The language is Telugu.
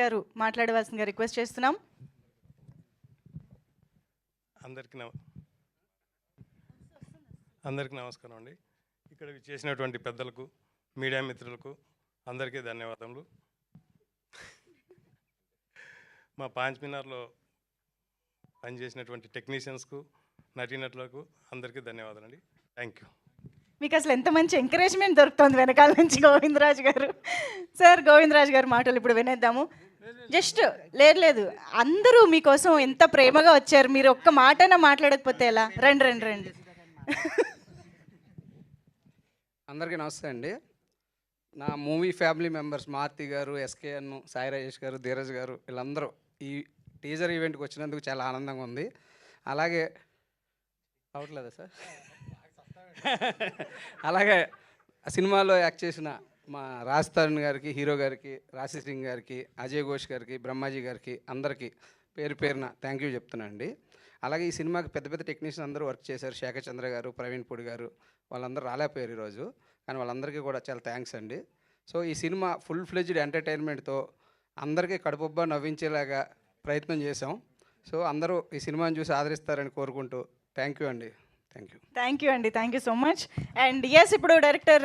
గారు మాట్లాడవలసిందిగా రిక్వెస్ట్ చేస్తున్నాం. అందరికీ నమస్కారం అండి. ఇక్కడ చేసినటువంటి పెద్దలకు, మీడియా మిత్రులకు అందరికీ ధన్యవాదములు. మా పాంచ్మినార్లో పనిచేసినటువంటి టెక్నీషియన్స్కు, నటీనటులకు అందరికీ ధన్యవాదాలండి. Thank you. మీకు అసలు ఎంత మంచి ఎంకరేజ్మెంట్ దొరుకుతుంది వెనకాల నుంచి గోవిందరాజు గారు. సార్, గోవిందరాజు గారు మాటలు ఇప్పుడు వినేద్దాము. జస్ట్ లేదు అందరూ మీకోసం ఎంత ప్రేమగా వచ్చారు. మీరు ఒక్క మాటైనా మాట్లాడకపోతే ఎలా? రండి. అందరికీ నమస్తే అండి. నా మూవీ ఫ్యామిలీ మెంబర్స్ మారుతి గారు, ఎస్కేఎన్, సాయి రాజేష్ గారు, ధీరజ్ గారు వీళ్ళందరూ ఈ టీజర్ ఈవెంట్కి వచ్చినందుకు చాలా ఆనందంగా ఉంది. అలాగే అవట్లేదా సార్? అలాగే సినిమాలో యాక్ట్ చేసిన మా రాజ్ తరుణ్ గారికి, హీరో గారికి, రాశి సింగ్ గారికి, అజయ్ ఘోష్ గారికి, బ్రహ్మాజీ గారికి అందరికీ పేరున థ్యాంక్ యూ చెప్తున్నానండి. అలాగే ఈ సినిమాకి పెద్ద పెద్ద టెక్నీషియన్ అందరూ వర్క్ చేశారు. శేఖర్ చంద్ర గారు, ప్రవీణ్ పొడి గారు, వాళ్ళందరూ రాలేకపోయారు ఈరోజు. కానీ వాళ్ళందరికీ కూడా చాలా థ్యాంక్స్ అండి. సో ఈ సినిమా ఫుల్ ఫ్లెడ్జ్డ్ ఎంటర్టైన్మెంట్తో అందరికీ కడుపుబ్బా నవ్వించేలాగా ప్రయత్నం చేశాం. సో అందరూ ఈ సినిమాని చూసి ఆదరిస్తారని కోరుకుంటూ థ్యాంక్ యూ అండి. Thank you so much. And yes, ఇప్పుడు డైరెక్టర్